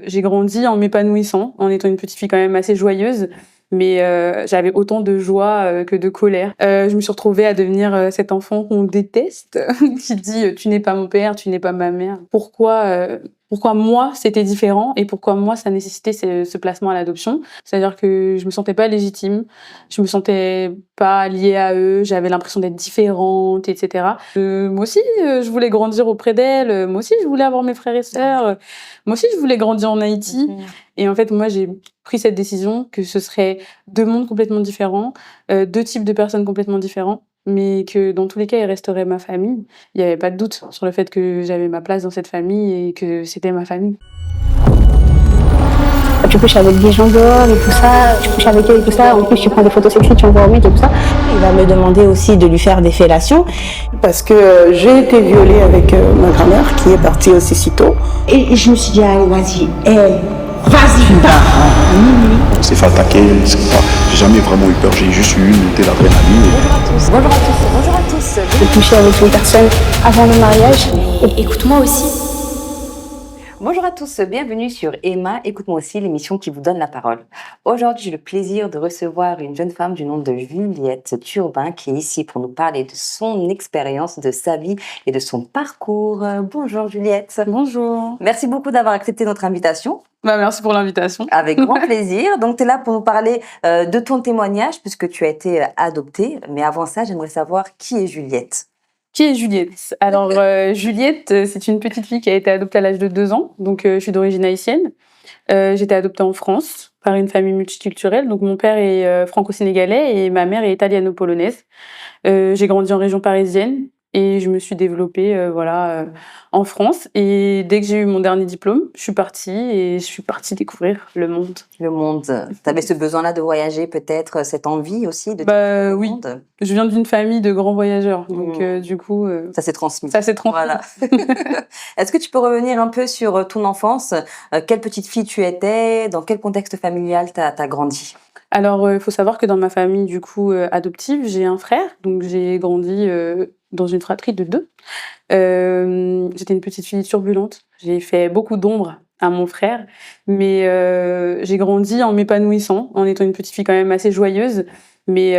J'ai grandi en m'épanouissant, en étant une petite fille quand même assez joyeuse, mais j'avais autant de joie, que de colère. Je me suis retrouvée à devenir, cet enfant qu'on déteste, qui dit, «Tu n'es pas mon père, tu n'es pas ma mère». Pourquoi moi c'était différent et pourquoi moi ça nécessitait ce placement à l'adoption? C'est-à-dire que je me sentais pas légitime, je me sentais pas liée à eux, j'avais l'impression d'être différente et cetera. Moi aussi, je voulais grandir auprès d'elles, moi aussi je voulais avoir mes frères et sœurs, moi aussi je voulais grandir en Haïti. Et en fait, moi j'ai pris cette décision que ce serait 2 mondes complètement différents, 2 types de personnes complètement différents, mais que dans tous les cas, ils resteraient ma famille. Il y avait pas de doute sur le fait que j'avais ma place dans cette famille et que c'était ma famille. Tu couches avec des gens dehors et tout ça, tu couches avec eux et tout ça, en plus tu prends des photos sexy, tu envoies au mec et tout ça. Il va me demander aussi de lui faire des fellations. Parce que j'ai été violée avec ma grand-mère qui est partie aussi si tôt. Et je me suis dit, allez, vas-y, vas-y. C'est fait attaquer, j'ai jamais vraiment eu peur, j'ai juste eu une telle adrénaline. Bonjour à tous. J'ai couché avec une personne avant le mariage. Écoute-moi aussi. Bonjour à tous, bienvenue sur Emma, écoute-moi aussi, l'émission qui vous donne la parole. Aujourd'hui, j'ai le plaisir de recevoir une jeune femme du nom de Juliette Turbin qui est ici pour nous parler de son expérience, de sa vie et de son parcours. Bonjour Juliette. Bonjour. Merci beaucoup d'avoir accepté notre invitation. Merci pour l'invitation. Avec grand plaisir. Donc, tu es là pour nous parler de ton témoignage puisque tu as été adoptée. Mais avant ça, j'aimerais savoir qui est Juliette. Qui est Juliette? Alors, Juliette, c'est une petite fille qui a été adoptée à l'âge de 2 ans, donc je suis d'origine haïtienne. J'ai été adoptée en France par une famille multiculturelle, donc mon père est franco-sénégalais et ma mère est italiano-polonaise. J'ai grandi en région parisienne et je me suis développée en France. Et dès que j'ai eu mon dernier diplôme, je suis partie découvrir le monde. Le monde. Tu avais ce besoin-là de voyager, peut-être cette envie aussi de Bah découvrir le oui, monde. je viens d'une famille de grands voyageurs, donc du coup, Ça s'est transmis. ça s'est transmis. Voilà. Est-ce que tu peux revenir un peu sur ton enfance? Quelle petite fille tu étais? Dans quel contexte familial t'as grandi? Alors, il faut savoir que dans ma famille, du coup, adoptive, j'ai un frère, donc j'ai grandi, dans une fratrie de 2. J'étais une petite fille turbulente. J'ai fait beaucoup d'ombre à mon frère, mais j'ai grandi en m'épanouissant, en étant une petite fille quand même assez joyeuse, mais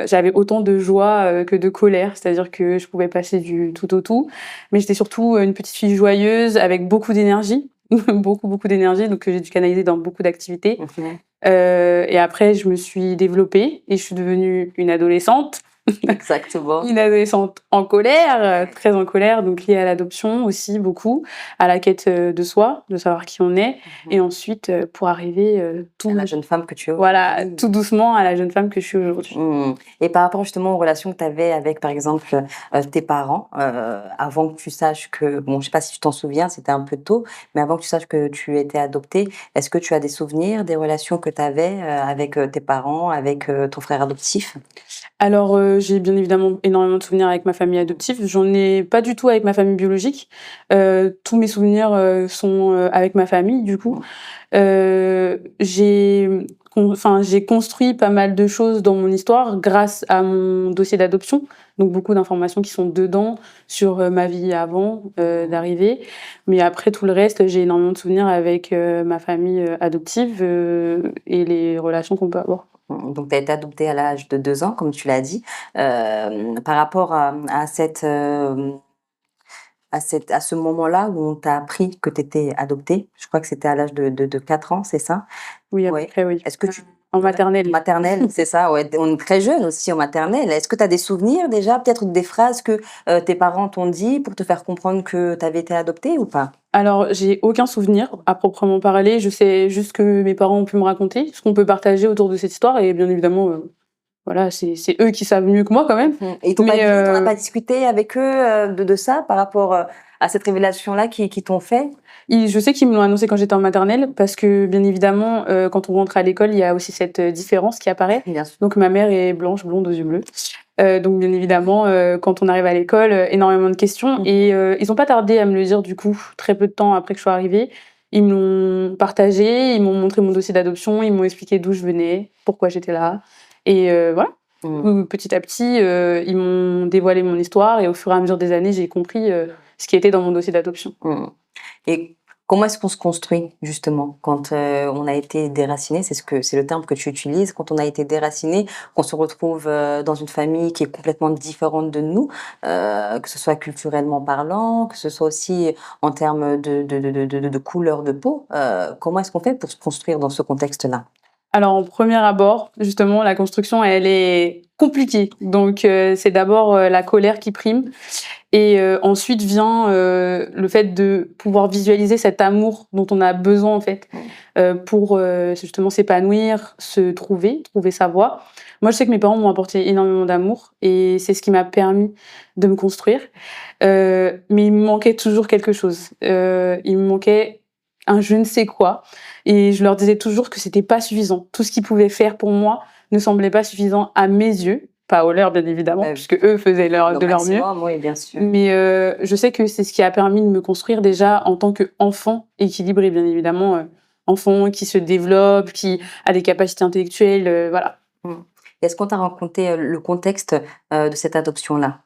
j'avais autant de joie, que de colère. C'est-à-dire que je pouvais passer du tout au tout, mais j'étais surtout, une petite fille joyeuse avec beaucoup d'énergie, beaucoup d'énergie, donc que j'ai dû canaliser dans beaucoup d'activités. Et après, je me suis développée et je suis devenue une adolescente. Exactement. Une adolescente en colère, très en colère, donc liée à l'adoption aussi beaucoup, à la quête de soi, de savoir qui on est, et ensuite pour arriver La jeune femme que tu es voilà, aujourd'hui. tout doucement à la jeune femme que je suis aujourd'hui. Et par rapport justement aux relations que tu avais avec, par exemple, tes parents, avant que tu saches que, bon, je sais pas si tu t'en souviens, c'était un peu tôt, mais avant que tu saches que tu étais adoptée, est-ce que tu as des souvenirs, des relations que tu avais avec tes parents, avec ton frère adoptif? Alors, j'ai bien évidemment énormément de souvenirs avec ma famille adoptive. J'en ai pas du tout avec ma famille biologique. Tous mes souvenirs, sont, avec ma famille du coup. J'ai construit pas mal de choses dans mon histoire grâce à mon dossier d'adoption. Donc beaucoup d'informations qui sont dedans sur, ma vie avant, d'arriver. Mais après tout le reste, j'ai énormément de souvenirs avec, ma famille, adoptive, et les relations qu'on peut avoir. Donc, tu as été adoptée à l'âge de 2 ans, comme tu l'as dit. Par rapport à ce moment-là où on t'a appris que tu étais adoptée, je crois que c'était à l'âge de 4 ans, c'est ça? Oui, à peu Ouais. près, oui. Est-ce que tu... En maternelle. Maternelle, c'est ça, ouais. On est très jeune aussi en maternelle. Est-ce que tu as des souvenirs déjà, peut-être des phrases que tes parents t'ont dit pour te faire comprendre que tu avais été adoptée ou pas? Alors, j'ai aucun souvenir à proprement parler. Je sais juste que mes parents ont pu me raconter ce qu'on peut partager autour de cette histoire et bien évidemment, voilà, c'est eux qui savent mieux que moi quand même. Et ils t'ont pas Mais, dit, t'en as pas discuté avec eux de ça par rapport à cette révélation-là qui t'ont fait? je sais qu'ils me l'ont annoncé quand j'étais en maternelle parce que bien évidemment, quand on rentre à l'école, il y a aussi cette différence qui apparaît. Bien sûr. Donc ma mère est blanche, blonde aux yeux bleus. Donc bien évidemment, quand on arrive à l'école, énormément de questions et ils ont pas tardé à me le dire du coup, très peu de temps après que je sois arrivée. Ils me l'ont partagé, ils m'ont montré mon dossier d'adoption, ils m'ont expliqué d'où je venais, pourquoi j'étais là et voilà. Petit à petit, ils m'ont dévoilé mon histoire et au fur et à mesure des années, j'ai compris, ce qui était dans mon dossier d'adoption. Et Comment est-ce qu'on se construit justement quand on a été déraciné? C'est le terme que tu utilises. Quand on a été déraciné, qu'on se retrouve dans une famille qui est complètement différente de nous, que ce soit culturellement parlant, que ce soit aussi en termes de couleur de peau. Comment est-ce qu'on fait pour se construire dans ce contexte-là? Alors, en premier abord, justement, la construction, elle est compliquée. Donc, c'est d'abord la colère qui prime. Et ensuite vient le fait de pouvoir visualiser cet amour dont on a besoin, en fait, pour justement s'épanouir, trouver sa voie. Moi, je sais que mes parents m'ont apporté énormément d'amour et c'est ce qui m'a permis de me construire. Mais il me manquait toujours quelque chose. Il me manquait un je ne sais quoi. Et je leur disais toujours que c'était pas suffisant. Tout ce qu'ils pouvaient faire pour moi ne semblait pas suffisant à mes yeux. Pas aux leurs, bien évidemment, puisque eux faisaient de leur mieux. Oui, bien sûr. Mais je sais que c'est ce qui a permis de me construire déjà en tant qu'enfant équilibré, bien évidemment. Enfant qui se développe, qui a des capacités intellectuelles, voilà. Est-ce qu'on t'a raconté le contexte de cette adoption-là?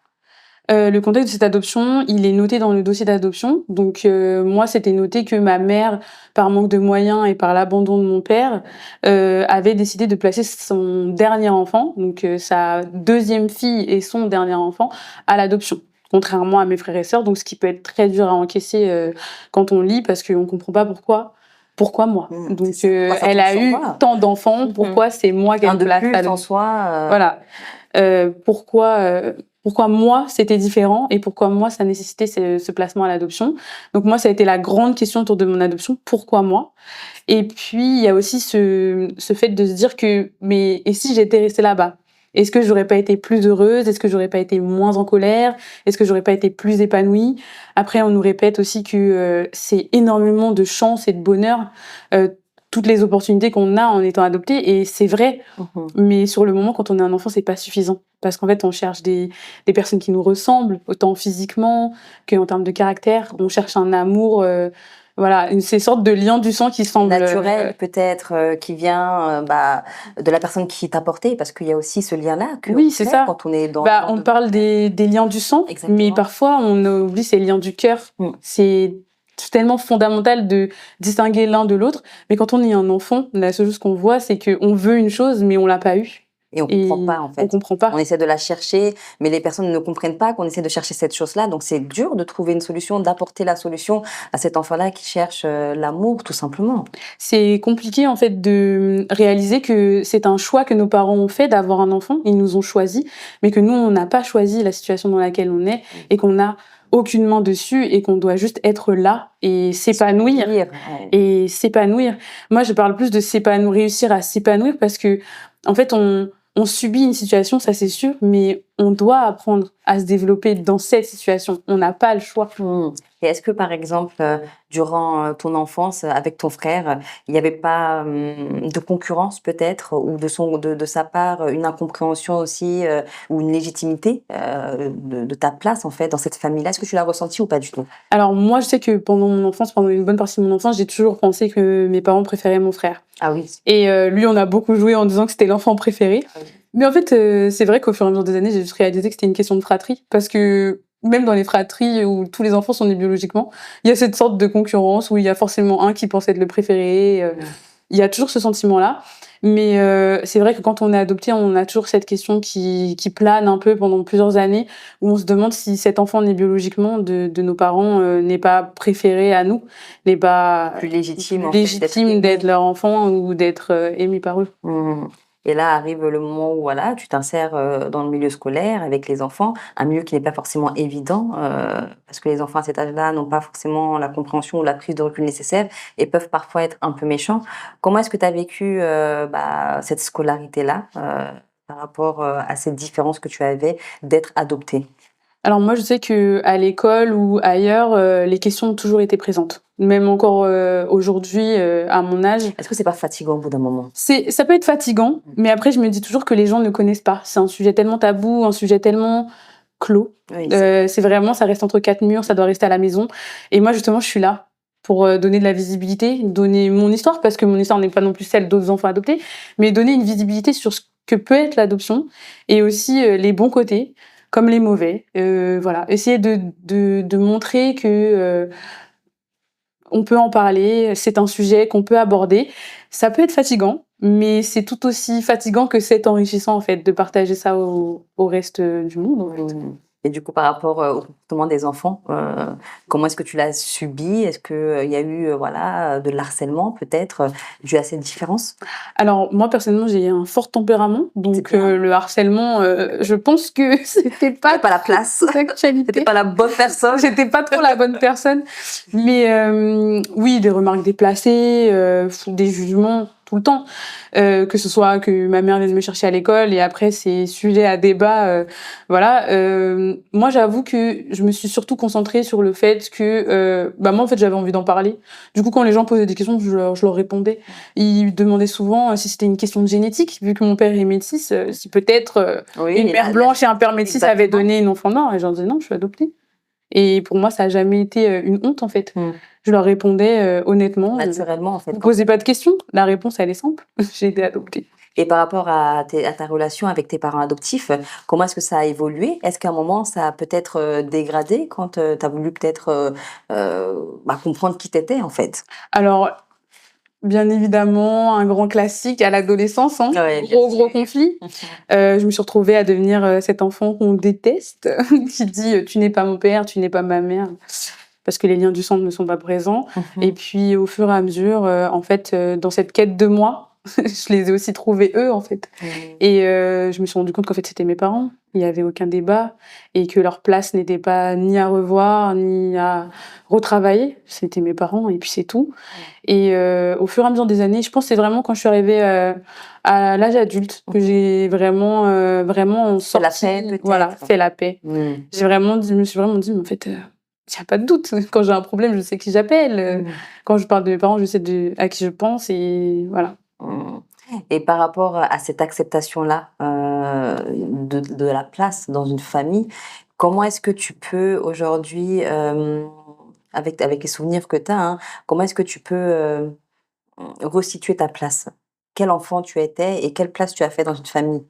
Le contexte de cette adoption, il est noté dans le dossier d'adoption. Donc moi, c'était noté que ma mère, par manque de moyens et par l'abandon de mon père, avait décidé de placer son dernier enfant, donc sa deuxième fille et son dernier enfant, à l'adoption. Contrairement à mes frères et sœurs, donc ce qui peut être très dur à encaisser quand on lit, parce qu'on comprend pas pourquoi moi. Donc elle a eu tant d'enfants, pourquoi c'est moi qu'elle place à l'adoption. En soi. Voilà. Pourquoi moi c'était différent et pourquoi moi ça nécessitait ce placement à l'adoption. Donc moi ça a été la grande question autour de mon adoption, pourquoi moi? Et puis il y a aussi ce fait de se dire que mais et si j'étais restée là-bas? Est-ce que j'aurais pas été plus heureuse? Est-ce que j'aurais pas été moins en colère? Est-ce que j'aurais pas été plus épanouie? Après on nous répète aussi que c'est énormément de chance et de bonheur toutes les opportunités qu'on a en étant adopté, et c'est vrai, mais sur le moment, quand on est un enfant, c'est pas suffisant. Parce qu'en fait, on cherche des personnes qui nous ressemblent, autant physiquement qu'en termes de caractère. On cherche un amour, voilà, ces sortes de liens du sang qui semblent... naturel, peut-être, qui vient de la personne qui t'a porté, parce qu'il y a aussi ce lien-là. Oui, c'est ça. Quand on est dans... on parle des liens du sang, exactement. Mais parfois, on oublie ces liens du cœur. C'est tellement fondamental de distinguer l'un de l'autre, mais quand on est un enfant, la seule chose qu'on voit, c'est qu'on veut une chose, mais on l'a pas eu. Et on comprend pas, en fait. On comprend pas. On essaie de la chercher, mais les personnes ne comprennent pas qu'on essaie de chercher cette chose-là. Donc, c'est dur de trouver une solution, d'apporter la solution à cet enfant-là qui cherche l'amour, tout simplement. C'est compliqué, en fait, de réaliser que c'est un choix que nos parents ont fait d'avoir un enfant. Ils nous ont choisi, mais que nous, on n'a pas choisi la situation dans laquelle on est et qu'on a aucune main dessus et qu'on doit juste être là et s'épanouir. Et s'épanouir. Moi, je parle plus de s'épanouir, réussir à s'épanouir parce que, en fait, on subit une situation, ça c'est sûr, mais on doit apprendre à se développer dans cette situation. On n'a pas le choix. Et est-ce que, par exemple, durant ton enfance, avec ton frère, il n'y avait pas de concurrence peut-être, ou de sa part, une incompréhension aussi, ou une légitimité de ta place, en fait, dans cette famille-là? Est-ce que tu l'as ressenti ou pas du tout? Alors moi, je sais que pendant mon enfance, pendant une bonne partie de mon enfance, j'ai toujours pensé que mes parents préféraient mon frère. Ah oui. Et lui, on a beaucoup joué en disant que c'était l'enfant préféré. Ah oui. Mais en fait, c'est vrai qu'au fur et à mesure des années, j'ai juste réalisé que c'était une question de fratrie. Parce que même dans les fratries où tous les enfants sont nés biologiquement, il y a cette sorte de concurrence où il y a forcément un qui pense être le préféré. Il y a toujours ce sentiment-là. Mais c'est vrai que quand on est adopté, on a toujours cette question qui plane un peu pendant plusieurs années, où on se demande si cet enfant né biologiquement de nos parents n'est pas préféré à nous, n'est pas plus légitime, d'être leur enfant ou d'être aimé par eux. Et là arrive le moment où voilà, tu t'insères dans le milieu scolaire avec les enfants, un milieu qui n'est pas forcément évident, parce que les enfants à cet âge-là n'ont pas forcément la compréhension ou la prise de recul nécessaire et peuvent parfois être un peu méchants. Comment est-ce que tu as vécu cette scolarité-là par rapport à cette différence que tu avais d'être adoptée? Alors moi, je sais qu'à l'école ou ailleurs, les questions ont toujours été présentes. Même encore aujourd'hui, à mon âge. Est-ce que c'est pas fatigant au bout d'un moment? Ça peut être fatigant, mais après, je me dis toujours que les gens ne connaissent pas. C'est un sujet tellement tabou, un sujet tellement clos. Oui, c'est vraiment, ça reste entre quatre murs, ça doit rester à la maison. Et moi, justement, je suis là pour donner de la visibilité, donner mon histoire, parce que mon histoire n'est pas non plus celle d'autres enfants adoptés, mais donner une visibilité sur ce que peut être l'adoption, et aussi les bons côtés, comme les mauvais. Voilà, essayer de montrer On peut en parler, c'est un sujet qu'on peut aborder. Ça peut être fatigant, mais c'est tout aussi fatigant que c'est enrichissant, en fait, de partager ça au reste du monde, en fait. Et du coup, par rapport au comportement des enfants, comment est-ce que tu l'as subi? Est-ce qu'il y a eu voilà, de l'harcèlement peut-être dû à cette différence? Alors, moi, personnellement, j'ai un fort tempérament, donc bien. le harcèlement, je pense que c'était T'avais pas pas la place, d'actualité. t'étais pas la bonne personne. J'étais pas trop la bonne personne. Mais oui, des remarques déplacées, des jugements tout le temps. Que ce soit que ma mère vienne me chercher à l'école et après, c'est sujet à débat. Voilà. Moi, j'avoue que je me suis surtout concentrée sur le fait que... moi, en fait, j'avais envie d'en parler. Du coup, quand les gens posaient des questions, je leur répondais. Ils demandaient souvent si c'était une question de génétique, vu que mon père est métis, si peut-être Oui, une mère blanche et un père métis avaient exactement. donné une enfant noir. Et j'en disais non, je suis adoptée. Et pour moi, ça a jamais été une honte, en fait. Mm. Je leur répondais honnêtement. Naturellement, en fait. Vous posez pas de questions. La réponse, elle est simple. J'ai été adoptée. Et par rapport à ta relation avec tes parents adoptifs, comment est-ce que ça a évolué? Est-ce qu'à un moment, ça a peut-être dégradé quand tu as voulu peut-être comprendre qui t'étais, en fait? Alors, bien évidemment, un grand classique à l'adolescence, hein. Ouais, bien Gros conflit. Je me suis retrouvée à devenir cet enfant qu'on déteste, qui dit tu n'es pas mon père, tu n'es pas ma mère, parce que les liens du sang ne sont pas présents. Et puis, au fur et à mesure, en fait, dans cette quête de moi, je les ai aussi trouvés eux, en fait. Et je me suis rendu compte qu'en fait, c'était mes parents. Il n'y avait aucun débat et que leur place n'était pas ni à revoir, ni à retravailler. C'était mes parents et puis c'est tout. Et au fur et à mesure des années, je pense que c'est vraiment quand je suis arrivée à l'âge adulte que j'ai vraiment Fait la sorti, paix, peut-être. voilà, fait la paix. Je me suis vraiment dit, mais en fait, il n'y a pas de doute. Quand j'ai un problème, je sais qui j'appelle. Quand je parle de mes parents, je sais à qui je pense et voilà. Et par rapport à cette acceptation-là de la place dans une famille, comment est-ce que tu peux aujourd'hui, avec les souvenirs que tu as, hein, comment est-ce que tu peux resituer ta place? Quel enfant tu étais et quelle place tu as fait dans une famille,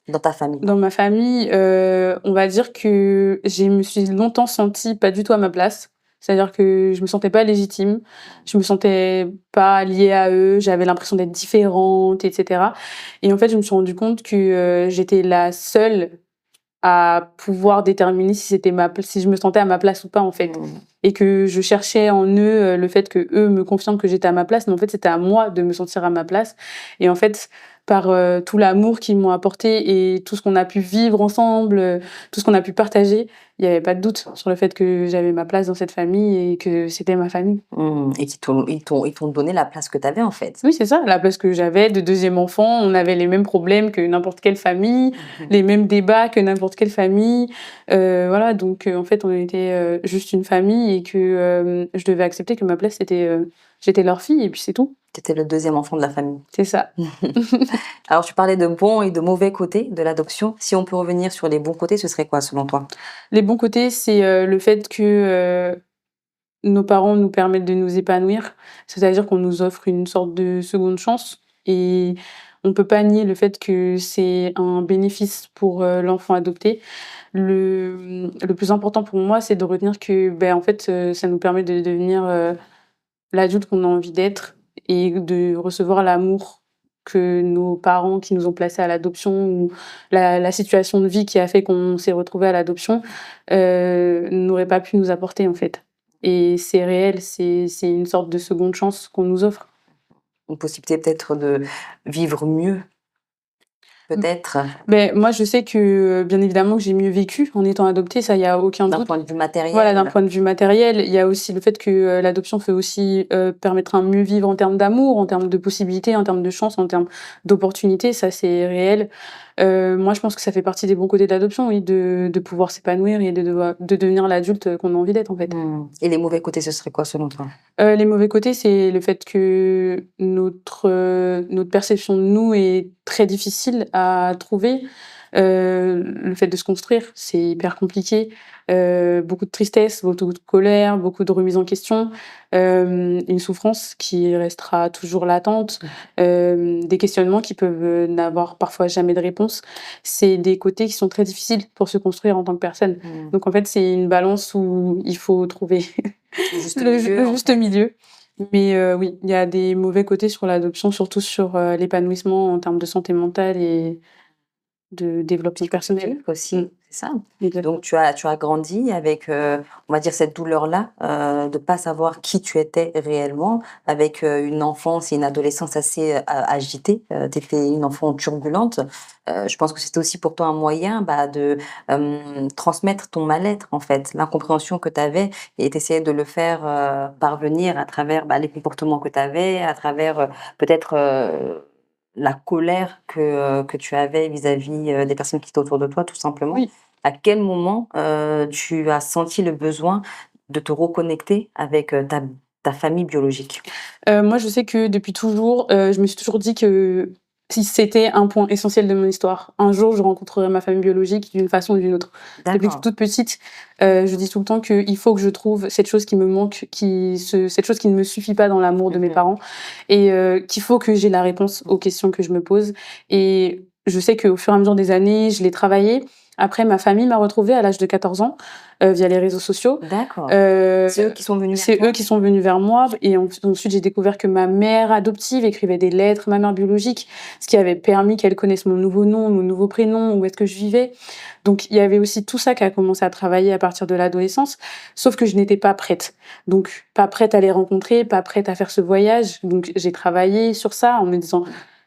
dans ta famille? Dans ma famille, on va dire que je me suis longtemps sentie pas du tout à ma place. C'est-à-dire que je me sentais pas légitime, je me sentais pas liée à eux, j'avais l'impression d'être différente, et cetera. Et en fait, je me suis rendu compte que j'étais la seule à pouvoir déterminer si je me sentais à ma place ou pas, en fait. Et que je cherchais en eux le fait que eux me confirment que j'étais à ma place, mais en fait, c'était à moi de me sentir à ma place. Et en fait, par tout l'amour qu'ils m'ont apporté et tout ce qu'on a pu vivre ensemble, tout ce qu'on a pu partager, il n'y avait pas de doute sur le fait que j'avais ma place dans cette famille et que c'était ma famille. Et ils t'ont donné la place que tu avais, en fait. Oui, c'est ça, la place que j'avais de deuxième enfant. On avait les mêmes problèmes que n'importe quelle famille, les mêmes débats que n'importe quelle famille. Voilà, donc en fait, on était juste une famille et que je devais accepter que ma place, j'étais leur fille et puis c'est tout. Tu étais le deuxième enfant de la famille. C'est ça. Alors, tu parlais de bons et de mauvais côtés de l'adoption. Si on peut revenir sur les bons côtés, ce serait quoi, selon toi? Les bons côtés, c'est le fait que nos parents nous permettent de nous épanouir. C'est-à-dire qu'on nous offre une sorte de seconde chance et on peut pas nier le fait que c'est un bénéfice pour l'enfant adopté. Le plus important pour moi, c'est de retenir que, en fait, ça nous permet de devenir l'adulte qu'on a envie d'être et de recevoir l'amour que nos parents qui nous ont placés à l'adoption ou la situation de vie qui a fait qu'on s'est retrouvés à l'adoption n'aurait pas pu nous apporter, en fait. Et c'est réel, c'est une sorte de seconde chance qu'on nous offre. Une possibilité peut-être de vivre mieux, peut-être, Moi, je sais que, bien évidemment, que j'ai mieux vécu en étant adoptée, ça, il y a aucun d'un doute. point de vue matériel. Voilà, d'un point de vue matériel. Il y a aussi le fait que l'adoption fait aussi permettre un mieux vivre en termes d'amour, en termes de possibilités, en termes de chance, en termes d'opportunités. Ça, c'est réel. Moi, je pense que ça fait partie des bons côtés de l'adoption, oui, de pouvoir s'épanouir et de devenir l'adulte qu'on a envie d'être, en fait. Et les mauvais côtés, ce serait quoi, selon toi? Les mauvais côtés, c'est le fait que notre perception de nous est très difficile à trouver. Le fait de se construire, c'est hyper compliqué. Beaucoup de tristesse, beaucoup de colère, beaucoup de remise en question, une souffrance qui restera toujours latente, des questionnements qui peuvent, n'avoir parfois jamais de réponse. C'est des côtés qui sont très difficiles pour se construire en tant que personne. Donc en fait, c'est une balance où il faut trouver le juste milieu. Mais oui, il y a des mauvais côtés sur l'adoption, surtout sur, l'épanouissement en termes de santé mentale et de développement personnel. Aussi, c'est ça. Exactement. Donc tu as grandi avec, on va dire cette douleur-là, de pas savoir qui tu étais réellement, avec, une enfance et une adolescence assez, agitée. Tu étais une enfant turbulente. Je pense que c'était aussi pour toi un moyen, bah, de, transmettre ton mal-être en fait, l'incompréhension que tu avais et tu essayais de le faire, parvenir à travers, bah, les comportements que tu avais, à travers, peut-être, la colère que tu avais vis-à-vis, des personnes qui étaient autour de toi, tout simplement. Oui. À quel moment, tu as senti le besoin de te reconnecter avec, ta famille biologique? Moi, je sais que depuis toujours, je me suis toujours dit que si c'était un point essentiel de mon histoire. Un jour, je rencontrerai ma famille biologique d'une façon ou d'une autre. Depuis que je suis D'accord. toute petite, je dis tout le temps qu'il faut que je trouve cette chose qui me manque, cette chose qui ne me suffit pas dans l'amour de mes parents et qu'il faut que j'ai la réponse aux questions que je me pose et je sais qu'au fur et à mesure des années, je l'ai travaillé. Après, ma famille m'a retrouvée à l'âge de 14 ans, via les réseaux sociaux. D'accord. Heu, C'est eux qui sont venus vers c'est toi? eux qui sont venus vers moi et ensuite j'ai découvert que ma mère adoptive écrivait des lettres à ma mère biologique, ce qui avait permis qu'elle connaisse mon nouveau nom, mon nouveau prénom, où est-ce que je vivais. Donc il y avait aussi tout ça qui a commencé à travailler à partir de l'adolescence, sauf que je n'étais pas prête. Donc pas prête à les rencontrer, pas prête à faire ce voyage. Donc j'ai travaillé sur ça en me disant: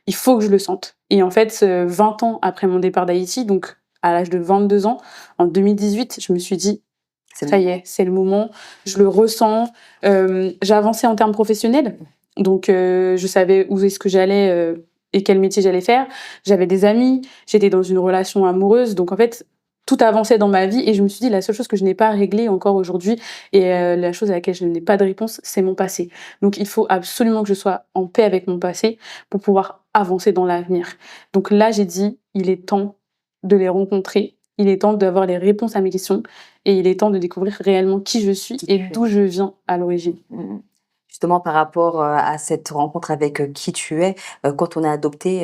«Il faut que je le sente» et en fait, 20 ans après mon départ d'Haïti, donc à l'âge de 22 ans, en 2018, je me suis dit: C'est ça y est, c'est le moment, je le ressens. J'ai avancé en termes professionnels, donc je savais où est-ce que j'allais, et quel métier j'allais faire. J'avais des amis, j'étais dans une relation amoureuse, donc en fait, tout avançait dans ma vie et je me suis dit: «La seule chose que je n'ai pas réglée encore aujourd'hui et la chose à laquelle je n'ai pas de réponse, c'est mon passé. Donc il faut absolument que je sois en paix avec mon passé pour pouvoir avancer dans l'avenir». Donc là, j'ai dit: «Il est temps de les rencontrer, il est temps d'avoir les réponses à mes questions et il est temps de découvrir réellement qui je suis Qui et tu es. d'où je viens à l'origine». Mmh. Justement par rapport, à cette rencontre avec, qui tu es, quand on est adopté,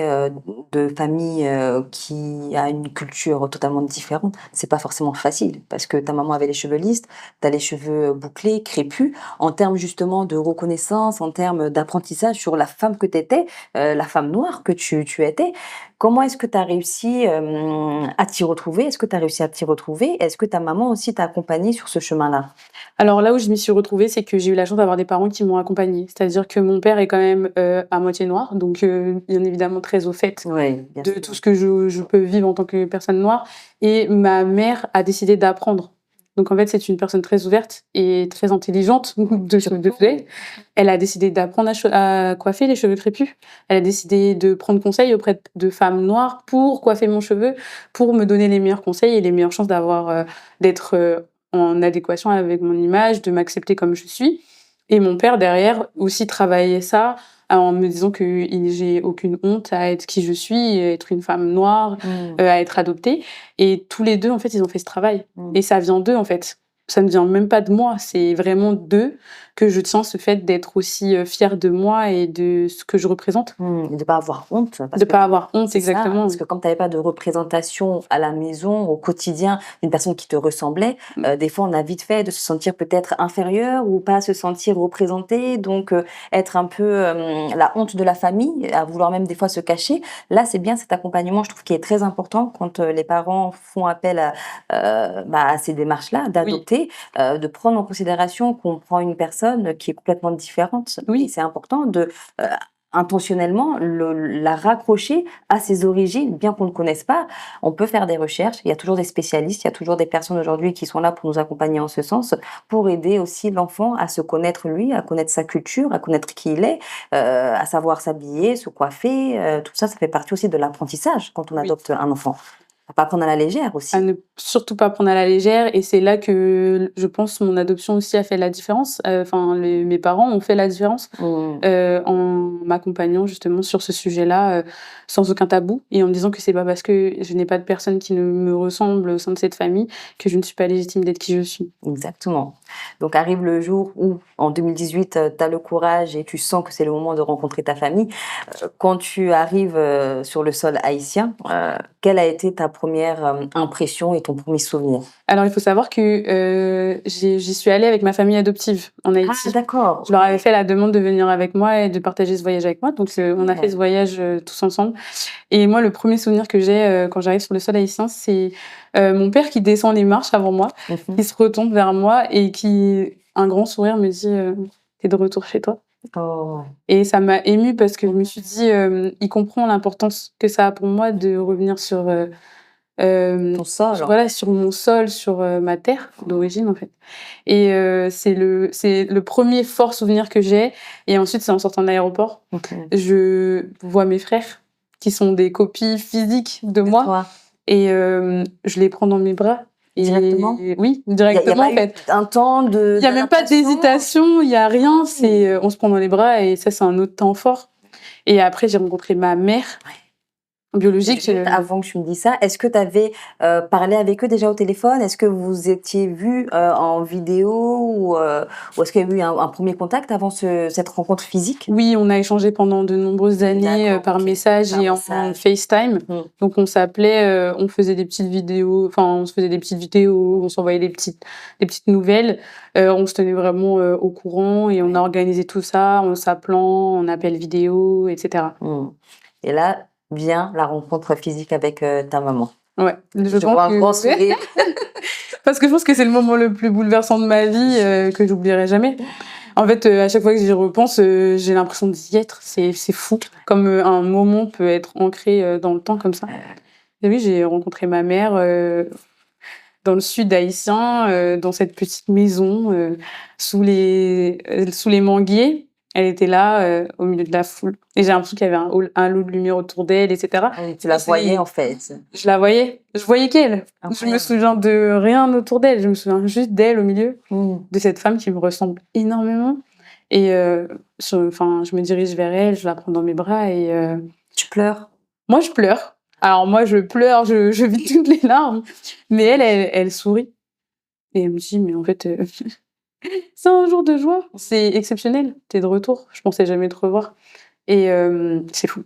de famille, qui a une culture totalement différente, c'est pas forcément facile parce que ta maman avait les cheveux lisses, tu as les cheveux bouclés, crépus. En termes justement de reconnaissance, en termes d'apprentissage sur la femme que tu étais, la femme noire que tu étais, comment est-ce que tu as réussi, à t'y retrouver? Est-ce que tu as réussi à t'y retrouver? Est-ce que ta maman aussi t'a accompagnée sur ce chemin-là? Alors là où je m'y suis retrouvée, c'est que j'ai eu la chance d'avoir des parents qui m'ont accompagnée. C'est-à-dire que mon père est quand même, à moitié noir, donc bien évidemment très au fait Oui, bien de sûr. tout ce que je peux vivre en tant que personne noire et ma mère a décidé d'apprendre. Donc en fait, c'est une personne très ouverte et très intelligente de fait. Elle a décidé d'apprendre à coiffer les cheveux crépus. Elle a décidé de prendre conseil auprès de femmes noires pour coiffer mon cheveu, pour me donner les meilleurs conseils et les meilleures chances d'être, en adéquation avec mon image, de m'accepter comme je suis. Et mon père derrière aussi travaillait ça en me disant que j'ai aucune honte à être qui je suis, à être une femme noire, Mmh. à être adoptée. Et tous les deux, en fait, ils ont fait ce travail. Mmh. Et ça vient d'eux, en fait. Ça ne vient même pas de moi, c'est vraiment d'eux que je tiens ce fait d'être aussi fière de moi et de ce que je représente. Et de pas avoir honte, parce De que pas avoir honte, c'est ça, exactement. parce que comme tu avais pas de représentation à la maison, au quotidien, d'une personne qui te ressemblait, des fois on a vite fait de se sentir peut-être inférieur ou pas se sentir représenté, donc être un peu, la honte de la famille, à vouloir même des fois se cacher. Là, c'est bien cet accompagnement, je trouve, qui est très important quand, les parents font appel à ces démarches-là, d'adopter, de prendre en considération qu'on prend une personne qui est complètement différente. Oui. Et c'est important de, intentionnellement la raccrocher à ses origines, bien qu'on ne connaisse pas. On peut faire des recherches, il y a toujours des spécialistes, il y a toujours des personnes aujourd'hui qui sont là pour nous accompagner en ce sens, pour aider aussi l'enfant à se connaître lui, à connaître sa culture, à connaître qui il est, à savoir s'habiller, se coiffer, tout ça, ça fait partie aussi de l'apprentissage quand on Oui. adopte un enfant. À pas prendre à la légère aussi. À ne surtout pas prendre à la légère. Et c'est là que je pense mon adoption aussi a fait la différence. Enfin, mes parents ont fait la différence en m'accompagnant justement sur ce sujet-là, sans aucun tabou, et en me disant que c'est pas parce que je n'ai pas de personne qui ne me ressemble au sein de cette famille que je ne suis pas légitime d'être qui je suis. Exactement. Donc arrive le jour où, en 2018, tu as le courage et tu sens que c'est le moment de rencontrer ta famille. Quand tu arrives sur le sol haïtien, quelle a été ta première impression et ton premier souvenir? Alors, il faut savoir que j'y suis allée avec ma famille adoptive en Haïti. Ah, d'accord. Je leur avais fait la demande de venir avec moi et de partager ce voyage avec moi. Donc, on a fait ce voyage tous ensemble. Et moi, le premier souvenir que j'ai quand j'arrive sur le sol haïtien, c'est mon père qui descend les marches avant moi, qui se retourne vers moi et qui, un grand sourire, me dit t'es de retour chez toi. Oh. Et ça m'a émue parce que je me suis dit il comprend l'importance que ça a pour moi de revenir sur Ton sol. voilà, sur mon sol, sur ma terre d'origine en fait. Et c'est le premier fort souvenir que j'ai. Et ensuite, c'est en sortant de l'aéroport, je vois mes frères qui sont des copies physiques de moi. Toi. Et je les prends dans mes bras. Directement? Oui, directement en fait. Un temps de. Il n'y a même pas d'hésitation, il n'y a rien. C'est on se prend dans les bras et ça, c'est un autre temps fort. Et après, j'ai rencontré ma mère biologique. Avant que tu me dises ça, est-ce que tu avais parlé avec eux déjà au téléphone? Est-ce que vous étiez vus en vidéo ou est-ce qu'il y a eu un premier contact avant cette rencontre physique? Oui, on a échangé pendant de nombreuses années par message et en FaceTime. Donc on s'appelait, on faisait des petites vidéos, on se faisait des petites vidéos, on s'envoyait des petites nouvelles. On se tenait vraiment au courant et on a organisé tout ça en s'appelant, en appel vidéo, etc. Et là vient la rencontre physique avec ta maman. Ouais, je vois un grand sourire. Parce que je pense que c'est le moment le plus bouleversant de ma vie que j'oublierai jamais. En fait, à chaque fois que j'y repense, j'ai l'impression d'y être. C'est fou. Comme un moment peut être ancré dans le temps comme ça. Et oui, j'ai rencontré ma mère dans le sud haïtien, dans cette petite maison sous les manguiers. Elle était là, au milieu de la foule. Et j'ai l'impression qu'il y avait un lot de lumière autour d'elle, etc. Et tu la voyais, en fait. Je la voyais. Je voyais qu'elle. Je me souviens de rien autour d'elle. Je me souviens juste d'elle au milieu, de cette femme qui me ressemble énormément. Et je me dirige vers elle, je la prends dans mes bras et... Tu pleures? Moi, je pleure. Alors moi, je pleure, je vis toutes les larmes. Mais elle sourit. Et elle me dit, mais en fait... c'est un jour de joie, c'est exceptionnel, t'es de retour, je pensais jamais te revoir. Et c'est fou.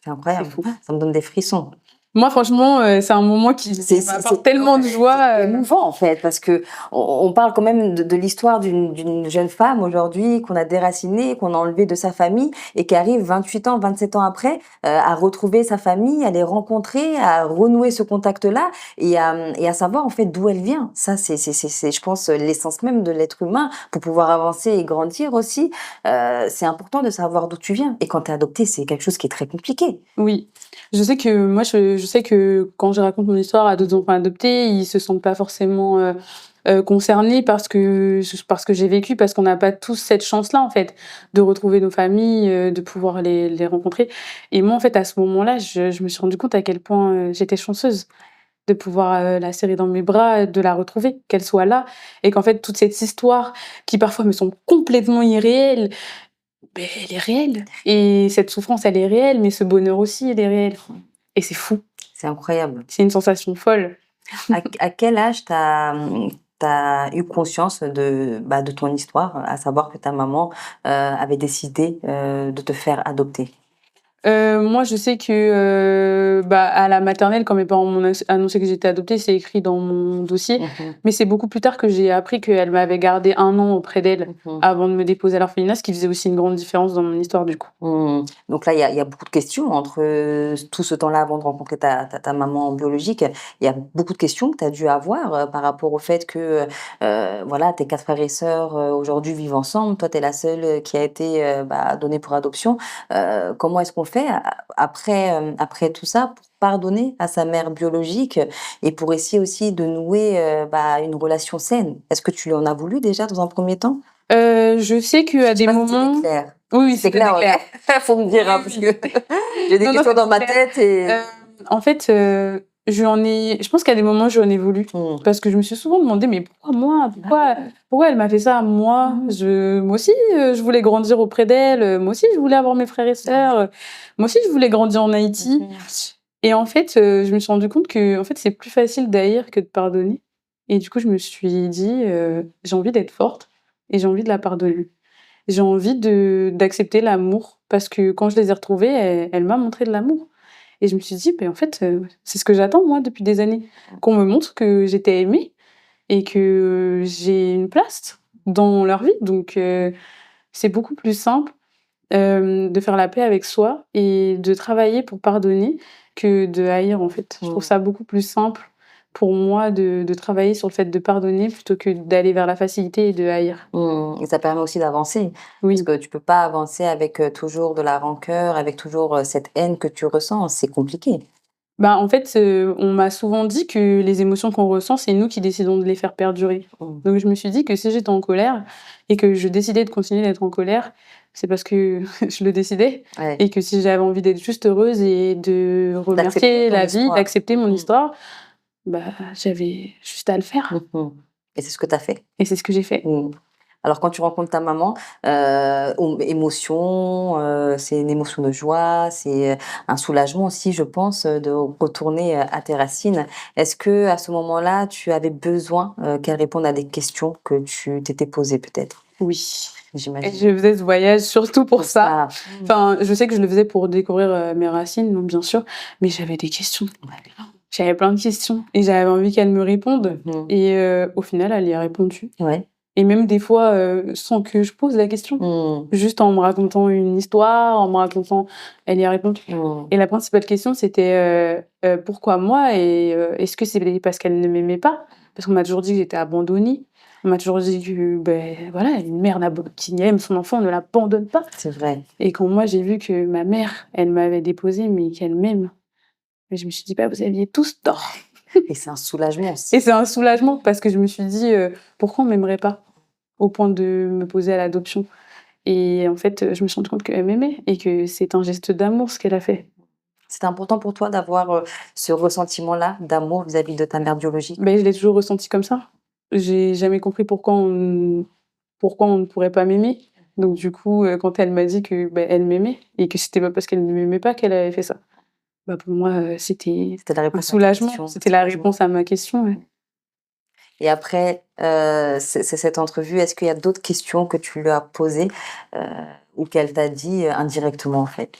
C'est incroyable, c'est fou. Ça me donne des frissons. Moi, franchement, c'est un moment qui m'apporte tellement de joie. C'est émouvant, en fait, parce que on parle quand même de l'histoire d'une jeune femme aujourd'hui qu'on a déracinée, qu'on a enlevée de sa famille et qui arrive 28 ans, 27 ans après à retrouver sa famille, à les rencontrer, à renouer ce contact-là et à savoir, en fait, d'où elle vient. Ça, c'est, je pense, l'essence même de l'être humain pour pouvoir avancer et grandir aussi. C'est important de savoir d'où tu viens. Et quand tu es adopté, c'est quelque chose qui est très compliqué. Oui. Je sais que moi, je sais que quand je raconte mon histoire à d'autres enfants adoptés, ils se sentent pas forcément concernés parce que j'ai vécu, parce qu'on n'a pas tous cette chance-là, en fait, de retrouver nos familles, de pouvoir les rencontrer. Et moi, en fait, à ce moment-là, je me suis rendu compte à quel point j'étais chanceuse de pouvoir la serrer dans mes bras, de la retrouver, qu'elle soit là. Et qu'en fait, toute cette histoire qui parfois me semble complètement irréelle, ben, elle est réelle. Et cette souffrance, elle est réelle, mais ce bonheur aussi, il est réel. Et c'est fou. C'est incroyable. C'est une sensation folle. À quel âge t'as eu conscience de ton histoire, à savoir que ta maman avait décidé de te faire adopter? Moi, je sais que à la maternelle, quand mes parents m'ont annoncé que j'étais adoptée, c'est écrit dans mon dossier. Mais c'est beaucoup plus tard que j'ai appris qu'elle m'avait gardé 1 an auprès d'elle avant de me déposer à l'orphelinat, ce qui faisait aussi une grande différence dans mon histoire, du coup. Donc là, il y a beaucoup de questions entre tout ce temps-là avant de rencontrer ta maman biologique. Il y a beaucoup de questions que tu as dû avoir par rapport au fait que tes 4 frères et sœurs aujourd'hui vivent ensemble. Toi, tu es la seule qui a été donnée pour adoption. Comment est-ce qu'on fait après tout ça pour pardonner à sa mère biologique et pour essayer aussi de nouer une relation saine? Est-ce que tu lui en as voulu déjà dans un premier temps? Je sais qu'à des moments... C'était clair. Oui, c'est clair. Faut me dire, parce que j'ai des questions dans ma tête. Et... en fait, Je pense qu'à des moments, j'en ai voulu. Parce que je me suis souvent demandé, mais pourquoi moi? Pourquoi elle m'a fait ça à moi? Moi aussi, je voulais grandir auprès d'elle. Moi aussi, je voulais avoir mes frères et sœurs. Moi aussi, je voulais grandir en Haïti. Et en fait, je me suis rendu compte que en fait, c'est plus facile d'haïr que de pardonner. Et du coup, je me suis dit, j'ai envie d'être forte et j'ai envie de la pardonner. J'ai envie d'accepter l'amour parce que quand je les ai retrouvées, elle m'a montré de l'amour. Et je me suis dit, en fait, c'est ce que j'attends, moi, depuis des années. Qu'on me montre que j'étais aimée et que j'ai une place dans leur vie. Donc, c'est beaucoup plus simple de faire la paix avec soi et de travailler pour pardonner que de haïr, en fait. Je trouve ça beaucoup plus simple pour moi de travailler sur le fait de pardonner plutôt que d'aller vers la facilité et de haïr. Et ça permet aussi d'avancer. Oui. Parce que tu peux pas avancer avec toujours de la rancœur, avec toujours cette haine que tu ressens. C'est compliqué. En fait, on m'a souvent dit que les émotions qu'on ressent, c'est nous qui décidons de les faire perdurer. Donc je me suis dit que si j'étais en colère et que je décidais de continuer d'être en colère, c'est parce que je le décidais. Ouais. Et que si j'avais envie d'être juste heureuse et de remercier D'accepter ton la vie, histoire. d'accepter mon histoire, j'avais juste à le faire. Et c'est ce que tu as fait. Et c'est ce que j'ai fait. Alors, quand tu rencontres ta maman, émotion, c'est une émotion de joie, c'est un soulagement aussi, je pense, de retourner à tes racines. Est-ce que à ce moment-là, tu avais besoin qu'elle réponde à des questions que tu t'étais posées peut-être? Oui. Et J'imagine. je faisais ce voyage surtout pour ça. Ah. Enfin, je sais que je le faisais pour découvrir mes racines, non, bien sûr, mais j'avais des questions. J'avais plein de questions et j'avais envie qu'elle me réponde. Et au final, elle y a répondu. Ouais. Et même des fois, sans que je pose la question, juste en me racontant une histoire, en me racontant, elle y a répondu. Et la principale question, c'était pourquoi moi et est-ce que c'est parce qu'elle ne m'aimait pas? Parce qu'on m'a toujours dit que j'étais abandonnée. On m'a toujours dit que, voilà, une mère qui aime son enfant ne l'abandonne pas. C'est vrai. Et quand moi, j'ai vu que ma mère, elle m'avait déposée, mais qu'elle m'aime, je me suis dit, vous aviez tous tort. Et c'est un soulagement aussi. Et c'est un soulagement parce que je me suis dit, pourquoi on m'aimerait pas au point de me poser à l'adoption? Et en fait, je me suis rendu compte qu'elle m'aimait et que c'est un geste d'amour ce qu'elle a fait. C'était important pour toi d'avoir ce ressentiment-là d'amour vis-à-vis de ta mère biologique? Je l'ai toujours ressenti comme ça. J'ai jamais compris pourquoi on ne pourrait pas m'aimer. Donc du coup, quand elle m'a dit que elle m'aimait et que c'était pas parce qu'elle ne m'aimait pas qu'elle avait fait ça. Pour moi, c'était la un réponse à ta soulagement. question. C'était la réponse à ma question. Ouais. Et après cette entrevue, est-ce qu'il y a d'autres questions que tu lui as posées ou qu'elle t'a dit indirectement en fait?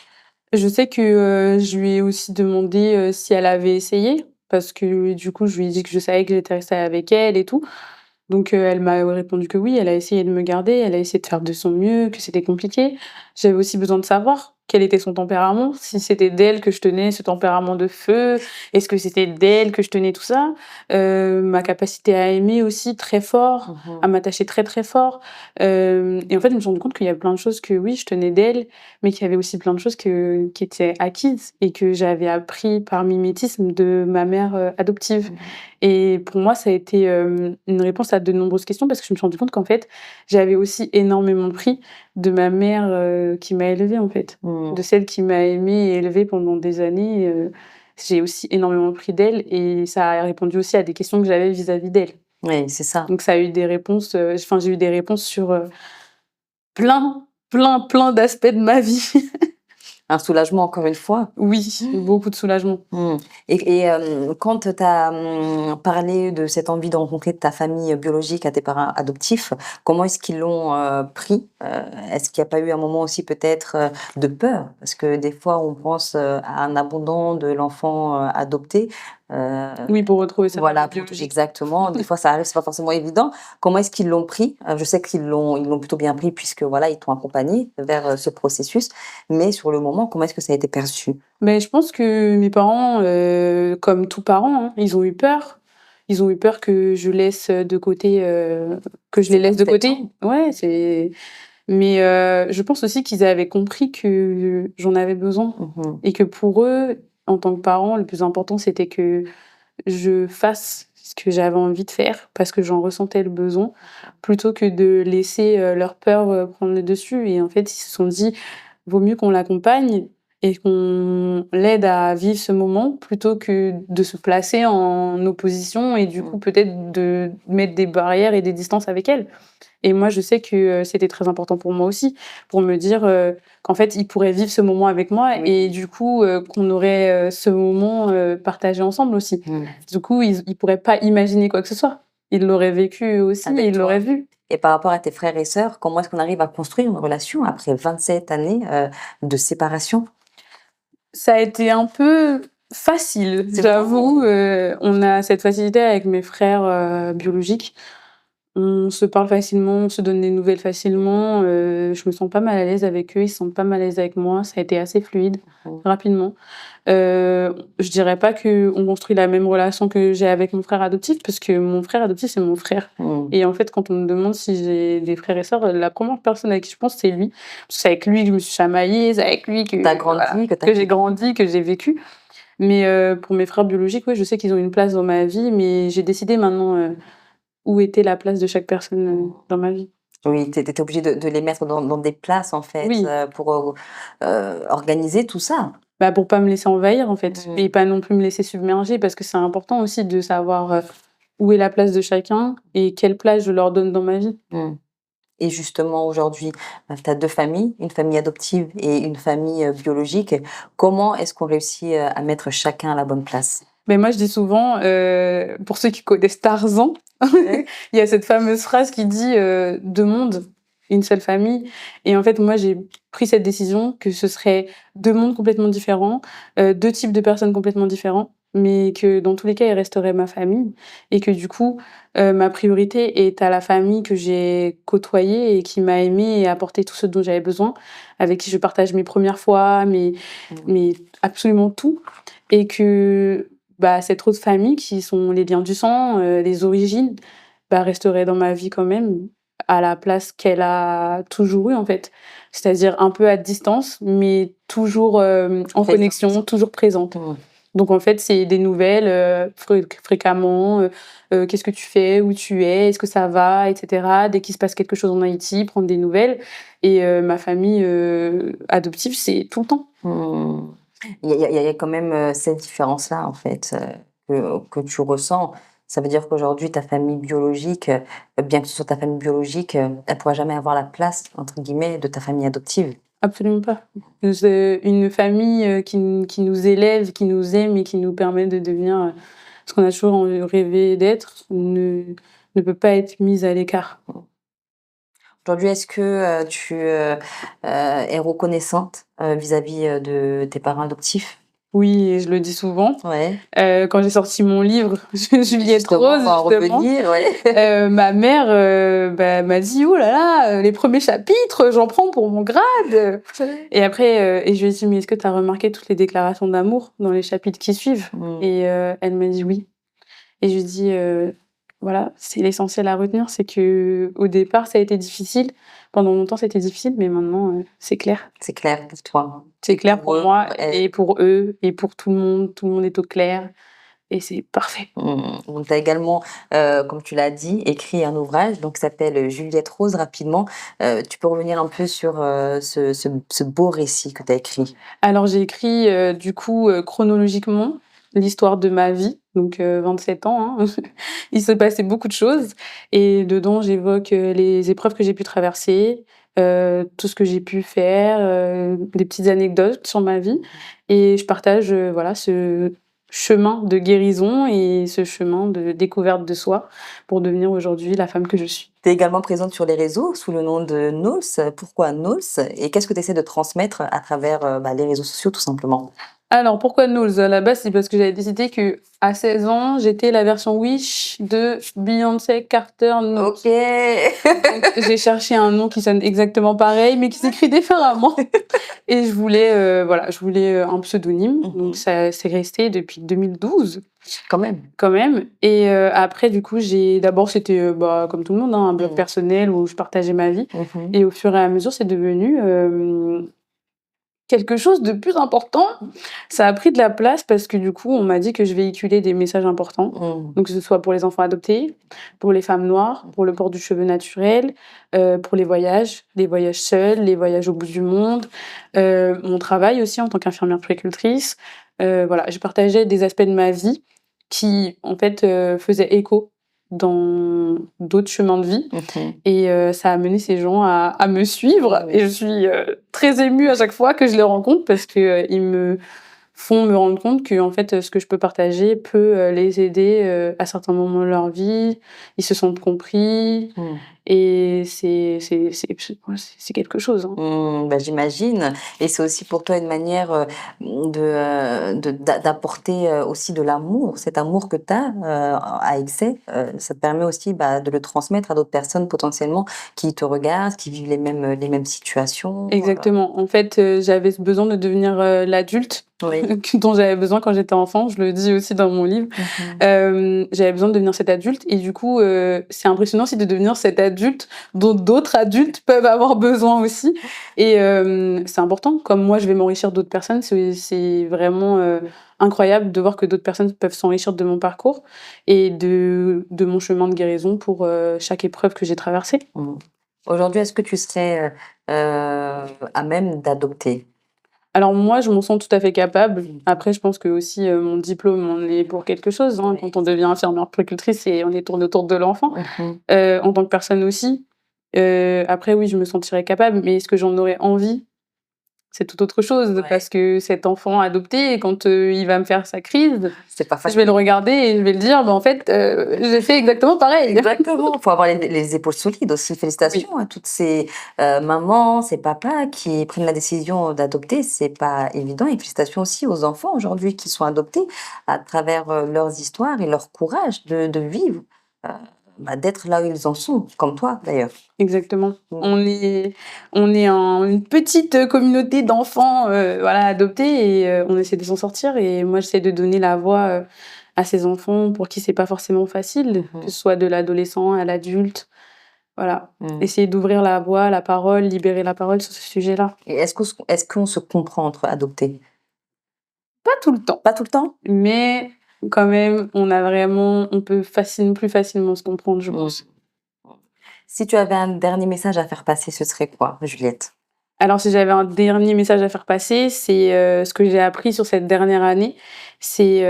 Je sais que je lui ai aussi demandé si elle avait essayé, parce que du coup, je lui ai dit que je savais que j'étais restée avec elle et tout. Donc elle m'a répondu que oui, elle a essayé de me garder, elle a essayé de faire de son mieux, que c'était compliqué. J'avais aussi besoin de savoir quel était son tempérament, si c'était d'elle que je tenais ce tempérament de feu, est-ce que c'était d'elle que je tenais tout ça, ma capacité à aimer aussi très fort, à m'attacher très très fort. Et en fait, je me suis rendu compte qu'il y avait plein de choses que oui, je tenais d'elle, mais qu'il y avait aussi plein de choses qui étaient acquises et que j'avais appris par mimétisme de ma mère adoptive. Et pour moi, ça a été une réponse à de nombreuses questions parce que je me suis rendu compte qu'en fait, j'avais aussi énormément pris de ma mère qui m'a élevée, en fait. De celle qui m'a aimée et élevée pendant des années. J'ai aussi énormément pris d'elle et ça a répondu aussi à des questions que j'avais vis-à-vis d'elle. Oui, c'est ça. Donc ça a eu des réponses, j'ai eu des réponses sur plein d'aspects de ma vie. Un soulagement encore une fois. Oui, beaucoup de soulagement. Et quand tu as parlé de cette envie de rencontrer ta famille biologique à tes parents adoptifs, comment est-ce qu'ils l'ont pris? Est-ce qu'il n'y a pas eu un moment aussi peut-être de peur? Parce que des fois, on pense à un abandon de l'enfant adopté. Oui, pour retrouver sa Voilà, famille biologique. exactement. Des fois, ça arrive, c'est pas forcément évident. Comment est-ce qu'ils l'ont pris? Je sais qu'ils l'ont plutôt bien pris puisque voilà, ils t'ont accompagné vers ce processus. Mais sur le moment, comment est-ce que ça a été perçu? Je pense que mes parents, comme tout parent, ils ont eu peur. Ils ont eu peur que je laisse de côté, que je les laisse de côté. Ouais, mais je pense aussi qu'ils avaient compris que j'en avais besoin et que pour eux, en tant que parents, le plus important, c'était que je fasse ce que j'avais envie de faire parce que j'en ressentais le besoin, plutôt que de laisser leur peur prendre le dessus. Et en fait, ils se sont dit, vaut mieux qu'on l'accompagne et qu'on l'aide à vivre ce moment plutôt que de se placer en opposition et du coup peut-être de mettre des barrières et des distances avec elle. Et moi, je sais que c'était très important pour moi aussi, pour me dire qu'en fait, il pourrait vivre ce moment avec moi Oui. et du coup, qu'on aurait ce moment partagé ensemble aussi. Du coup, il pourrait pas imaginer quoi que ce soit. Il l'aurait vécu aussi Avec et il toi. l'aurait vu. Et par rapport à tes frères et sœurs, comment est-ce qu'on arrive à construire une relation après 27 années de séparation? Ça a été un peu facile, C'est j'avoue. On a cette facilité avec mes frères biologiques. On se parle facilement, on se donne des nouvelles facilement. Je me sens pas mal à l'aise avec eux, ils se sentent pas mal à l'aise avec moi. Ça a été assez fluide, rapidement. Je dirais pas qu'on construit la même relation que j'ai avec mon frère adoptif, parce que mon frère adoptif, c'est mon frère. Et en fait, quand on me demande si j'ai des frères et sœurs, la première personne à qui je pense, c'est lui. Parce que c'est avec lui que je me suis chamaillée, c'est avec lui T'as grandi, que j'ai grandi, que j'ai vécu. Mais pour mes frères biologiques, ouais, je sais qu'ils ont une place dans ma vie, mais j'ai décidé maintenant où était la place de chaque personne dans ma vie. Oui, tu étais obligée de les mettre dans des places, en fait, Oui. pour organiser tout ça. Bah, pour pas me laisser envahir, en fait, Mmh. et pas non plus me laisser submerger, parce que c'est important aussi de savoir où est la place de chacun et quelle place je leur donne dans ma vie. Et justement, aujourd'hui, tu as 2 familles, une famille adoptive et une famille biologique. Comment est-ce qu'on réussit à mettre chacun à la bonne place? Mais moi, je dis souvent, pour ceux qui connaissent Tarzan, il y a cette fameuse phrase qui dit 2 mondes, une seule famille. Et en fait, moi, j'ai pris cette décision que ce serait 2 mondes complètement différents, 2 types de personnes complètement différents, mais que dans tous les cas, il resterait ma famille. Et que du coup, ma priorité est à la famille que j'ai côtoyée et qui m'a aimée et apporté tout ce dont j'avais besoin, avec qui je partage mes premières fois, mes absolument tout. Et que bah, cette autre famille qui sont les liens du sang, les origines, bah, resterait dans ma vie quand même, à la place qu'elle a toujours eue, en fait. C'est-à-dire un peu à distance, mais toujours en Présente. connexion, toujours présente. Donc en fait, c'est des nouvelles fréquemment. Qu'est-ce que tu fais? Où tu es? Est-ce que ça va? Etc. Dès qu'il se passe quelque chose en Haïti, prendre des nouvelles. Et ma famille adoptive, c'est tout le temps. Il y a quand même cette différence-là, en fait, que tu ressens. Ça veut dire qu'aujourd'hui, ta famille biologique, bien que ce soit ta famille biologique, elle pourra jamais avoir la place, entre guillemets, de ta famille adoptive. Absolument pas. C'est une famille qui nous élève, qui nous aime et qui nous permet de devenir ce qu'on a toujours rêvé d'être, ne peut pas être mise à l'écart. Aujourd'hui, est-ce que tu es reconnaissante vis-à-vis de tes parents adoptifs? Oui, et je le dis souvent. Ouais. Quand j'ai sorti mon livre, Juliette Justement, Rose, on va en justement, revenir, ouais. ma mère bah, m'a dit « Oh là là, les premiers chapitres, j'en prends pour mon grade !» Et après, je lui ai dit « Mais est-ce que tu as remarqué toutes les déclarations d'amour dans les chapitres qui suivent ?» Et elle m'a dit « Oui ». Et je lui ai dit voilà, c'est l'essentiel à retenir, c'est que au départ, ça a été difficile. Pendant longtemps, c'était difficile, mais maintenant, c'est clair. C'est clair pour toi. C'est clair pour eux, moi pour elles. et pour eux et pour tout le monde. Tout le monde est au clair et c'est parfait. Donc, tu as également, comme tu l'as dit, écrit un ouvrage donc, qui s'appelle Juliette Rose, rapidement. Tu peux revenir un peu sur ce beau récit que tu as écrit? Alors, j'ai écrit, du coup, chronologiquement, l'histoire de ma vie, donc 27 ans. Hein. Il s'est passé beaucoup de choses et dedans, j'évoque les épreuves que j'ai pu traverser, tout ce que j'ai pu faire, des petites anecdotes sur ma vie et je partage voilà, ce chemin de guérison et ce chemin de découverte de soi pour devenir aujourd'hui la femme que je suis. Tu es également présente sur les réseaux sous le nom de Nols. Pourquoi Nols? Et qu'est-ce que tu essaies de transmettre à travers les réseaux sociaux, tout simplement? Alors, pourquoi Knowles? À la base, c'est parce que j'avais décidé qu'à 16 ans, j'étais la version Wish de Beyoncé Carter Knowles. Ok. Donc, j'ai cherché un nom qui sonne exactement pareil, mais qui s'écrit différemment. Et je voulais un pseudonyme. Donc, ça c'est resté depuis 2012. Quand même. Quand même. Et après, du coup, d'abord, c'était comme tout le monde, hein, un blog personnel où je partageais ma vie. Et au fur et à mesure, c'est devenu quelque chose de plus important. Ça a pris de la place parce que du coup, on m'a dit que je véhiculais des messages importants. Donc que ce soit pour les enfants adoptés, pour les femmes noires, pour le port du cheveu naturel, pour les voyages seuls, les voyages au bout du monde, mon travail aussi en tant qu'infirmière puéricultrice. Voilà, je partageais des aspects de ma vie qui, en fait, faisaient écho dans d'autres chemins de vie. Et ça a amené ces gens à me suivre. Et je suis très émue à chaque fois que je les rencontre parce que ils me font me rendre compte que en fait, ce que je peux partager peut les aider à certains moments de leur vie. Ils se sentent compris. Et c'est quelque chose. Hein. Bah, j'imagine. Et c'est aussi pour toi une manière d'apporter aussi de l'amour. Cet amour que tu as à excès, ça te permet aussi de le transmettre à d'autres personnes potentiellement qui te regardent, qui vivent les mêmes situations. Exactement. En fait, j'avais besoin de devenir l'adulte dont j'avais besoin quand j'étais enfant. Je le dis aussi dans mon livre. J'avais besoin de devenir cet adulte. Et du coup, c'est impressionnant aussi de devenir cet adulte dont d'autres adultes peuvent avoir besoin aussi. Et c'est important. Comme moi, je vais m'enrichir d'autres personnes. C'est vraiment incroyable de voir que d'autres personnes peuvent s'enrichir de mon parcours et de mon chemin de guérison pour chaque épreuve que j'ai traversée. Aujourd'hui, est-ce que tu serais à même d'adopter ? Alors moi, je m'en sens tout à fait capable. Après, je pense que aussi mon diplôme en est pour quelque chose. Hein. Quand on devient infirmière puéricultrice, on est tourné autour de l'enfant. En tant que personne aussi. Après, oui, je me sentirais capable. Mais est-ce que j'en aurais envie ? C'est tout autre chose. Parce que cet enfant adopté, quand il va me faire sa crise, c'est pas facile. Je vais le regarder et je vais le dire, en fait, j'ai fait exactement pareil. Exactement. Il faut avoir les épaules solides aussi. Félicitations à toutes ces mamans, ces papas qui prennent la décision d'adopter. C'est pas évident. Et félicitations aussi aux enfants aujourd'hui qui sont adoptés à travers leurs histoires et leur courage de vivre. D'être là où ils en sont, comme toi d'ailleurs. Exactement. On est une petite communauté d'enfants adoptés et on essaie de s'en sortir. Et moi, j'essaie de donner la voix à ces enfants pour qui c'est pas forcément facile, que ce soit de l'adolescent à l'adulte. Voilà. Essayer d'ouvrir la voix, la parole, libérer la parole sur ce sujet-là. Et est-ce qu'on se comprend entre adoptés ? Pas tout le temps. Pas tout le temps ? Mais quand même, on peut plus facilement se comprendre, je pense. Si tu avais un dernier message à faire passer, ce serait quoi, Juliette ? Alors, si j'avais un dernier message à faire passer, c'est ce que j'ai appris sur cette dernière année. C'est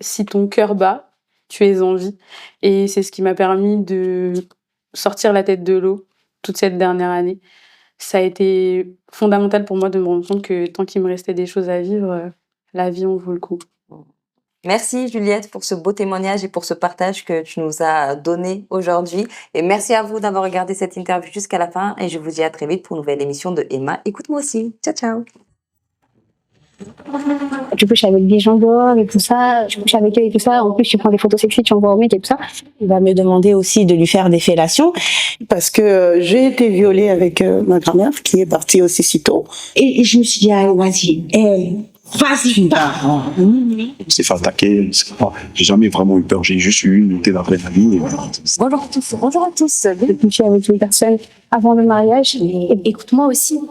si ton cœur bat, tu es en vie. Et c'est ce qui m'a permis de sortir la tête de l'eau toute cette dernière année. Ça a été fondamental pour moi de me rendre compte que tant qu'il me restait des choses à vivre, la vie en vaut le coup. Merci Juliette pour ce beau témoignage et pour ce partage que tu nous as donné aujourd'hui. Et merci à vous d'avoir regardé cette interview jusqu'à la fin. Et je vous dis à très vite pour une nouvelle émission de Emma. Écoute-moi aussi. Ciao, ciao. Tu couches avec des gens dehors et tout ça, je couche avec eux et tout ça. En plus, tu prends des photos sexy, tu envoies au mec et tout ça. Il va me demander aussi de lui faire des fellations parce que j'ai été violée avec ma grand-mère qui est partie aussi si tôt. Et je me suis dit, ah, vas-y, vas-y, pars. On s'est fait attaquer, j'ai jamais vraiment eu peur, j'ai juste eu une montée d'adrénaline. Bonjour à tous. Bonjour à tous. Je couchais avec une personne avant le mariage. Écoute-moi aussi.